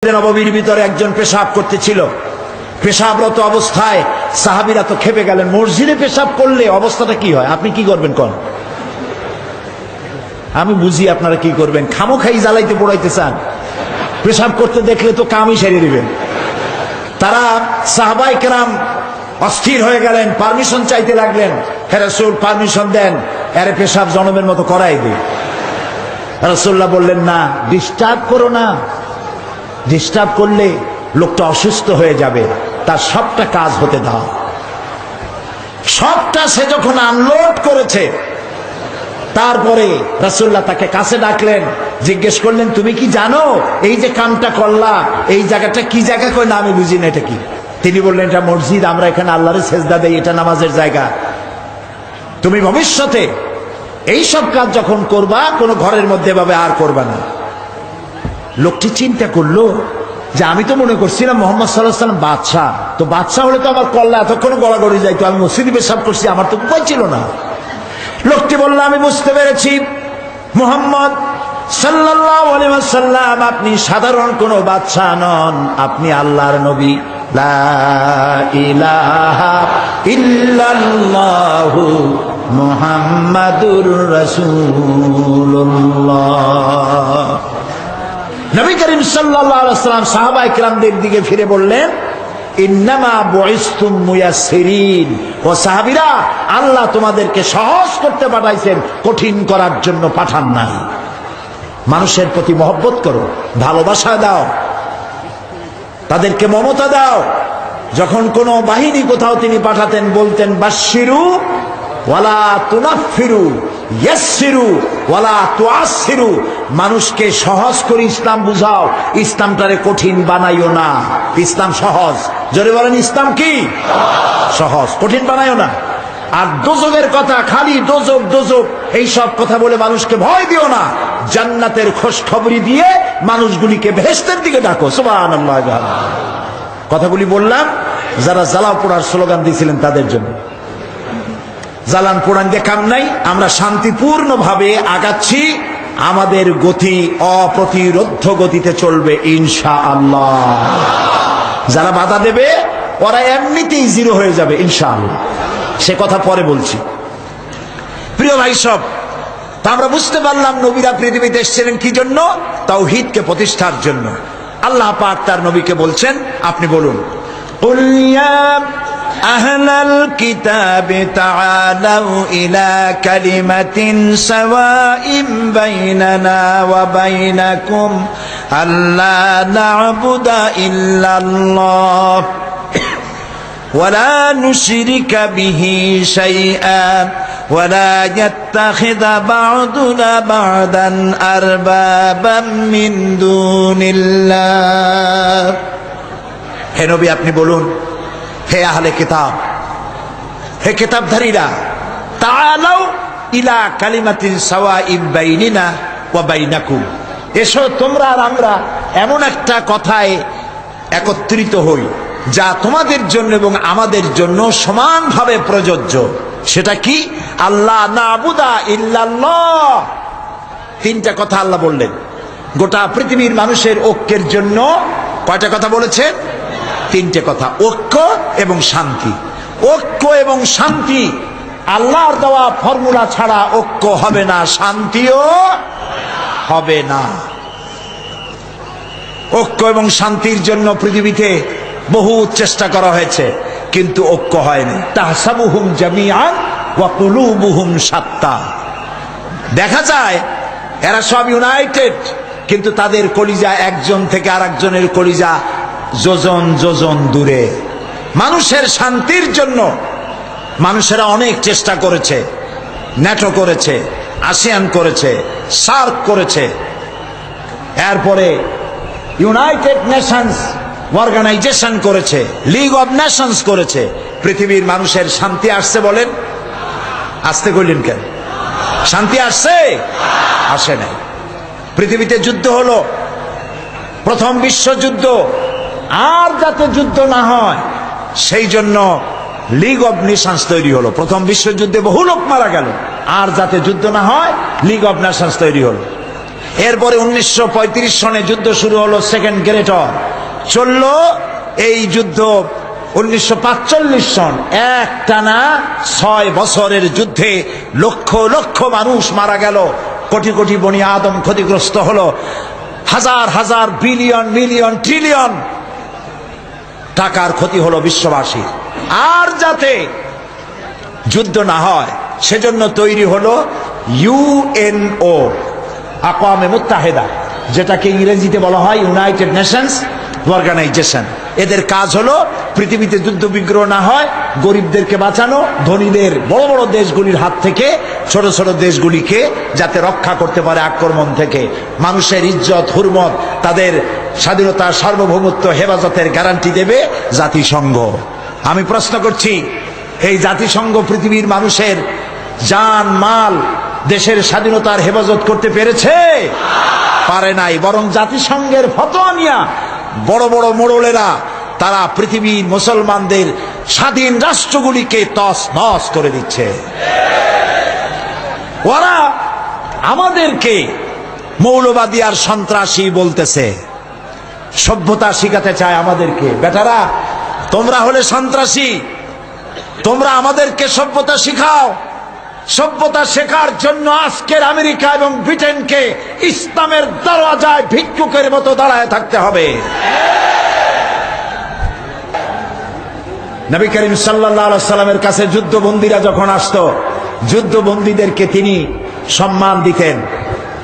নববীর ভিতরে একজন পেশাব করতেছিল। পেশাবরত অবস্থায় সাহাবীরা তো খেপে গেলেন। মসজিদে পেশাব করলে অবস্থাটা কি হয়? আপনি কি করবেন কোন? আমি বুঝি আপনারা কি করবেন। খামোখাই জ্বালাইতে পোড়াইতে চান। পেশাব করতে দেখলে তো কামই সেরে দিবেন। তারা সাহাবায়ে কেরাম অস্থির হয়ে গেলেন, পারমিশন চাইতে লাগলেন। হে রাসূল, পারমিশন দেন, আরে পেশাব জনমের মতো করাই দিই। রাসূলুল্লাহ বললেন, না, ডিস্টার্ব করো না। ডিস্টার্ব করলে লোকটা অসুস্থ হয়ে যাবে, তার সবটা কাজ হতে দাও। সবটা সে যখন আনলোড করেছে, তারপরে রাসূলুল্লাহ তাকে কাছে ডাকলেন, জিজ্ঞেস করলেন, তুমি কি জানো এই যে কামটা করলা, এই জায়গাটা কি জায়গা? কই না, আমি বুঝি না এটা কি। তিনি বললেন, এটা মসজিদ, আমরা এখানে আল্লাহর সেজদা দেই, এটা নামাজের জায়গা। তুমি ভবিষ্যতে এইসব কাজ যখন করবা, কোনো ঘরের মধ্যে এভাবে আর করবা না। লোকটি চিন্তা করলো যে আমি তো মনে করছিলাম মুহাম্মদ সাল্লাল্লাহু আলাইহি ওয়াসাল্লাম বাদশাহ, তো বাদশাহ হলে তো আমার কল্লা এতক্ষণ গড়াগড়ি যাইতো, আমি মসজিদে পেশাব করছি, আমার তো উপায় ছিল না। লোকটি বলল, আমি বুঝতে পেরেছি মুহাম্মদ সাল্লাল্লাহু আলাইহি ওয়াসাল্লাম আপনি সাধারণ কোনো বাদশাহ নন, আপনি আল্লাহর নবী। লা ইলাহা ইল্লাল্লাহু মুহাম্মাদুর রাসূলুল্লাহ। নবী করিম সাল্লাল্লাহু আলাইহি ওয়াসাল্লাম সাহাবায়ে কিরামদের দিকে ফিরে বললেন, ইন্নামা বুইসতুম মুয়াসসিরিন। ও সাহাবীরা, আল্লাহ তোমাদেরকে সহজ করতে পাঠাইছেন, কঠিন করার জন্য পাঠান নাই। মানুষের প্রতি মহব্বত করো, ভালোবাসা দাও, তাদেরকে মমতা দাও। যখন কোনো বাহিনী কোথাও তিনি পাঠাতেন, বলতেন বাশশিরু ওয়ালা তুনাফিরু, ইয়াসসিরু ওয়ালা তুআসসিরু। মানুষকে সহজ করে ইসলাম বুঝাও, ইসলামটারে কঠিন বানাইও না। ইসলাম সহজ। জোরে বলেন, ইসলাম কি? সহজ, কঠিন বানাইও না। আর দোজখের কথা, খালি দোজখ দোজখ এইসব কথা বলে মানুষকে ভয় দিও না। জান্নাতের খোঁজ খবরি দিয়ে মানুষগুলিকে বেহেশতের দিকে ডাকো। সুবহানাল্লাহ। কথাগুলি বললাম যারা জ্বালাও পোড়ার স্লোগান দিয়েছিলেন তাদের জন্য। জ্বালান পোড়ান দিয়ে কাম নাই, আমরা শান্তিপূর্ণভাবে আগাচ্ছি। আমাদের গতি অপ্রতিরোধ্য গতিতে চলবে ইনশাআল্লাহ। যারা বাধা দেবে ওরা এমনিতেই জিরো হয়ে যাবে ইনশাআল্লাহ। সে কথা পরে বলছি। প্রিয় ভাই সব, তা আমরা বুঝতে পারলাম নবীরা পৃথিবীতে এসেছিলেন কি জন্য? তাওহীদকে প্রতিষ্ঠার জন্য। আল্লাহ পাক তার নবীকে বলছেন, আপনি বলুন, কুল ইয়া আহলাল কিতাবি তাআলাউ ইলা কালিমাতিন সাওয়াইন বাইনানা ওয়া বাইনাকুম আল্লা না'বুদা ইল্লাল্লাহ ওয়ালা নুশরিকা বিহি শাইআ ওয়ালা ইয়াত্তাখিযা বা'দুনা বা'দান আরবাবাম মিন দুনিল্লাহ। হে নবী, আপনি বলুন, হে আহলে কিতাব, হে কিতাবধারীরা, তাআলাউ ইলা কালিমাতিন সাওয়াইন বাইনিনা ওয়া বাইনাকুম। এসো তোমরা আর আমরা এমন একটা কথায় একত্রিত হই যা তোমাদের জন্য এবং আমাদের জন্য সমানভাবে প্রযোজ্য। সেটা কি? আল্লাহ না'বুদা ইল্লাল্লাহ। তিনটা কথা আল্লাহ বললেন গোটা পৃথিবীর মানুষের ঐক্যের জন্য। কয়টা কথা বলেছেন? তিনটে কথা, ঐক্য এবং শান্তি। ঐক্য এবং শান্তি, আল্লাহর দেওয়া ফর্মুলা ছাড়া ঐক্য হবে না, শান্তিও হবে না। ঐক্য এবং শান্তির জন্য পৃথিবীতে বহু চেষ্টা করা হয়েছে, কিন্তু ঐক্য হয়নি। তাহসাবুহুম জামিআন ওয়া কুলুবুহুম শাত্তা। দেখা যায় এরা সব ইউনাইটেড, কিন্তু তাদের কলিজা একজন থেকে আরেকজনের কলিজা যোজন যোজন দূরে। মানুষের শান্তির জন্য মানুষেরা অনেক চেষ্টা করেছে। ন্যাটো করেছে, আসিয়ান করেছে, সার্ক করেছে, এরপরে ইউনাইটেড নেশনস অর্গানাইজেশন করেছে, লিগ অব নেশনস করেছে। পৃথিবীর মানুষের শান্তি আসছে? বলেন, আসতে কইলেন কেন? শান্তি আসছে? আসে নাই। পৃথিবীতে যুদ্ধ হলো, প্রথম বিশ্বযুদ্ধ। আর যাতে যুদ্ধ না হয় সেই জন্য লিগ অব নেশনস তৈরি হলো। প্রথম বিশ্বযুদ্ধে বহু লোক মারা গেল, আর যাতে যুদ্ধ না হয় লিগ অব নেশনস তৈরি হলো। এরপরে 1935 সনে যুদ্ধ শুরু হলো, সেকেন্ড গ্রেট ওয়ার চলল। এই যুদ্ধ 1945 সন, একটানা 6 বছরের যুদ্ধে লক্ষ লক্ষ মানুষ মারা গেল, কোটি কোটি বনি আদম ক্ষতিগ্রস্ত হলো, হাজার হাজার বিলিয়ন মিলিয়ন ট্রিলিয়ন টাকার ক্ষতি হলো বিশ্ববাসী। আর যাতে যুদ্ধ না হয় সেজন্য তৈরি হলো ইউএনও, আকওয়ামে মুত্তাহিদা, যেটাকে ইংরেজিতে বলা হয় ইউনাইটেড নেশনস অর্গানাইজেশন। এদের কাজ হলো পৃথিবীতে যুদ্ধ বিগ্রহ না হয়, গরিবদেরকে বাঁচানো, ধনীদের বড় বড় দেশগুলির হাত থেকে ছোট ছোট দেশগুলিকে যাতে রক্ষা করতে পারে আক্রমণ থেকে। মানুষের ইজ্জত হুরমত, তাদের স্বাধীনতা সার্বভৌমত্ব হেফাজতের গ্যারান্টি দেবে জাতিসংঘ। আমি প্রশ্ন করছি, এই জাতিসংঘ পৃথিবীর মানুষের জান মাল, দেশের স্বাধীনতার হেফাজত করতে পেরেছে? পারে নাই। বরং জাতিসংঘের ফতোয়া নিয়া বড় বড় মোড়লেরা তারা পৃথিবীর মুসলমানদের স্বাধীন রাষ্ট্রগুলিকে তস নস করে দিচ্ছে। ওরা আমাদেরকে মৌলবাদী আর সন্ত্রাসী বলতেছে, সভ্যতা শিখাতে চায় আমাদেরকে। বেটারা, তোমরা হলে সন্ত্রাসী, তোমরা আমাদেরকে সভ্যতা শিখাও। সভ্যতা শেখার জন্য আজকের আমেরিকা এবং ব্রিটেনকে ইসলামের দরওয়াজায় ভিক্ষুকের মতো দাঁড়ায় থাকতে হবে। নবী করিম সাল্লাল্লাহু আলাইহি সাল্লামের কাছে যুদ্ধবন্দীরা যখন আসতো, যুদ্ধবন্দীদেরকে তিনি সম্মান দিতেন,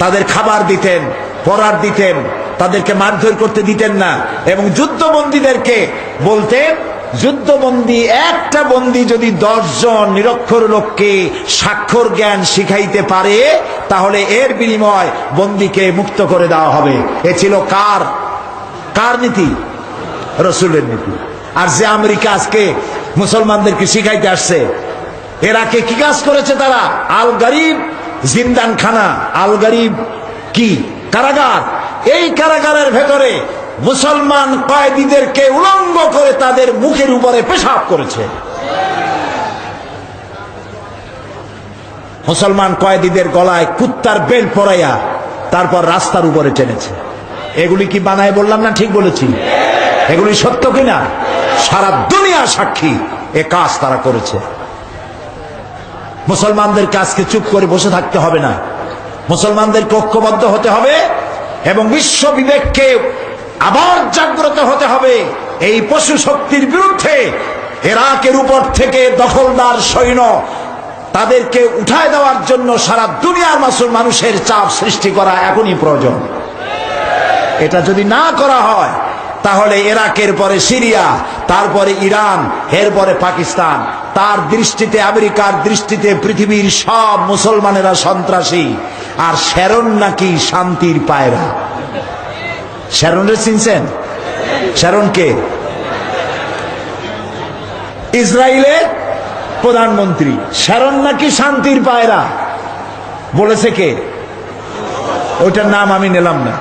তাদের খাবার দিতেন, পরার দিতেন, তাদেরকে মারধর করতে দিতেন না। এবং যুদ্ধবন্দীদেরকে বলতেন, যুদ্ধবন্দী একটা বন্দী যদি 10 জন নিরক্ষর লোককে স্বাক্ষর জ্ঞান শিখাইতে পারে তাহলে এর বিনিময় বন্দীকে মুক্ত করে দেওয়া হবে। এ ছিল কার নীতি? রাসূলের নীতি। আর যে আমেরিকা আজকে মুসলমানদেরকে শিখাইতে আসছে, এরাকে কি কাজ করেছে তারা? আল গরিব জিন্দানখানা, আল গরিব কি কারাগার, এই কারাগারের ভেতরে মুসলমান কয়েদিদেরকে উলঙ্গ করে তাদের মুখের উপরে পেশাব করেছে। মুসলমান কয়েদিদের গলায় কুত্তার বেল্ট পরাইয়া তারপর রাস্তার উপরে টেনেছে। এগুলি কি বানায় বললাম না? ঠিক বলেছি? এগুলি সত্য কিনা? সারা দুনিয়া সাক্ষী, এ কাজ তারা করেছে। মুসলমানদেরকে আজকে চুপ করে বসে থাকতে হবে না, মুসলমানদেরকে ঐক্যবদ্ধ হতে হবে এবং বিশ্ব বিবেককে আবার জাগ্রত হতে হবে। এই পশু শক্তির বিরুদ্ধে ইরাকের উপর থেকে দখলদার সৈন্য তাদেরকে উঠায় দেওয়ার জন্য সারা দুনিয়ার মানুষের চাপ সৃষ্টি করা এখনই প্রয়োজন। এটা যদি না করা হয় তাহলে ইরাকের পরে সিরিয়া, তারপরে ইরান, এরপরে পাকিস্তান, তার দৃষ্টিতে আমেরিকার দৃষ্টিতে পৃথিবীর সব মুসলমানেরা সন্ত্রাসী। আর শ্যারন নাকি শান্তির পায়রা। শ্যারনরে চিনছেন? শ্যারনকে ইসরায়েলের প্রধানমন্ত্রী। শ্যারন নাকি শান্তির পায়রা বলেছে কে? ওইটার নাম আমি নিলাম না।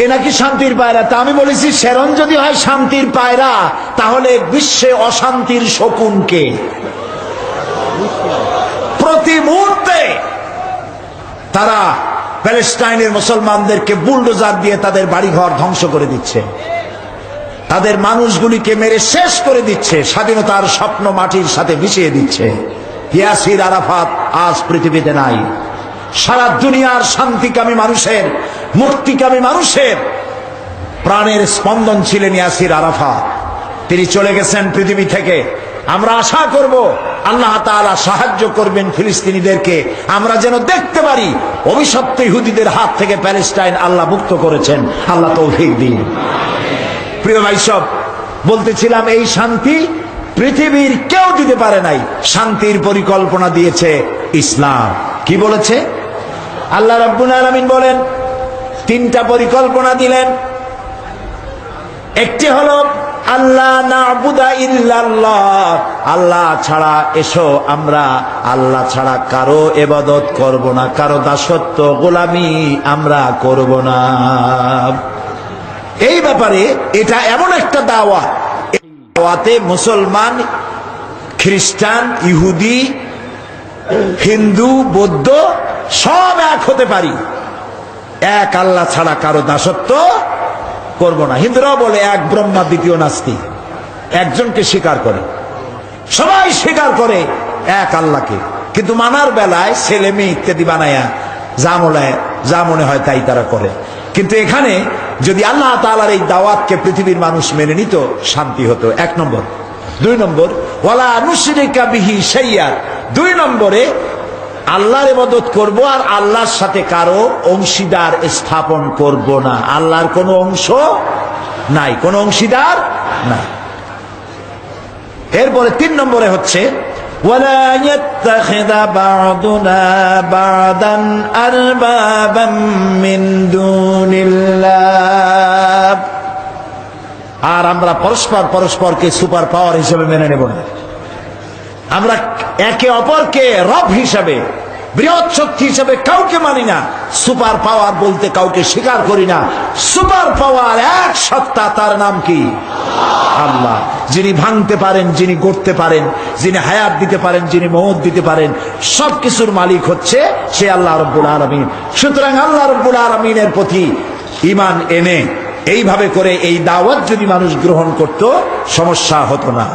এ নাকি শান্তির পায়রা। তা আমি বলেছি, শ্যারন যদি হয় শান্তির পায়রা তাহলে বিশ্বে অশান্তির শকুন কে? প্রতি মুহূর্তে তারা প্যালেস্টাইনের মুসলমানদেরকে বুলডোজার দিয়ে তাদের বাড়িঘর ধ্বংস করে দিচ্ছে, তাদের মানুষগুলিকে মেরে শেষ করে দিচ্ছে, স্বাধীনতার স্বপ্ন মাটির সাথে মিশিয়ে দিচ্ছে। ইয়াসির আরাফাত আজ পৃথিবীতে নাই। সারা দুনিয়ার শান্তিকামী মানুষের, মুক্তিকামী মানুষের প্রাণের স্পন্দন ছিলেন ইয়াসির আরাফাত। তিনি চলে গেছেন পৃথিবী থেকে। আমরা আশা করব আল্লাহ তাআলা সাহায্য করবেন ফিলিস্তিনিদেরকে, আমরা যেন দেখতে পারি অভিশপ্ত ইহুদিদের হাত থেকে প্যালেস্টাইন আল্লাহ মুক্ত করেছেন। আল্লাহ তৌফিক দিন। প্রিয় ভাই সব, বলতেছিলাম এই শান্তি পৃথিবীর কেউ দিতে পারে নাই। শান্তির পরিকল্পনা দিয়েছে ইসলাম। কি বলেছে? আল্লাহ রাব্বুল আলামিন বলেন, 3টা পরিকল্পনা দিলেন। একটি হলো আল্লাহ না'বুদা ইল্লাল্লাহ, আল্লাহ ছাড়া এসো আমরা আল্লাহ ছাড়া কারো ইবাদত করব না, কারো দাসত্ব গোলামি আমরা করব না। এই ব্যাপারে এটা এমন একটা দাওয়াত, দাওয়াতে মুসলমান, খ্রিস্টান, ইহুদি, হিন্দু, বৌদ্ধ সব এক হতে পারি। এক আল্লাহ ছাড়া কারো দাসত্ব করব না। হিন্দুরাও বলে এক ব্রহ্মা দ্বিতীয় নাস্তি, একজনকে স্বীকার করে, সবাই স্বীকার করে এক আল্লাহকে, কিন্তু মানার বেলায় ছেলে মেয়ে ইত্যাদি বানায়া যা মনে হয় তাই তারা করে। কিন্তু এখানে যদি আল্লাহ তাআলার এই দাওয়াতকে পৃথিবীর মানুষ মেনে নিত, শান্তি হতো, 1 নম্বর। 2 নম্বর, ওয়ালা নুশরিকা বিহি শাইয়্যা, 2 নম্বরে আল্লাহর ইবাদত করব আর আল্লাহর সাথে কারো অংশীদার স্থাপন করব না। আল্লাহর কোনো অংশ নাই, কোনো অংশীদার নাই। এরপরে 3 নম্বরে হচ্ছে ওয়ালা ইয়াত্তাখিযা বা'দুনা বা'দান আরবাবাম মিন দুনিল্লাহ, আর আমরা পরস্পরকে সুপার পাওয়ার হিসেবে মেনে নেব না। আমরা একে অপরকে রব হিসাবে, বৃহৎ শক্তি হিসাবে কাউকে মানি না। সুপার পাওয়ার বলতে কাউকে স্বীকার করি না। সুপার পাওয়ার এক সত্তা, তার নাম কি? আল্লাহ। যিনি ভাঙতে পারেন, যিনি গড়তে পারেন, যিনি হায়াত দিতে পারেন, যিনি মওত দিতে পারেন, সবকিছুর মালিক হচ্ছে সে আল্লাহ রাব্বুল আলামিন। সুতরাং আল্লাহ রাব্বুল আলামিনের প্রতি ঈমান এনে এইভাবে করে এই দাওয়াত যদি মানুষ গ্রহণ করত, সমস্যা হতো না।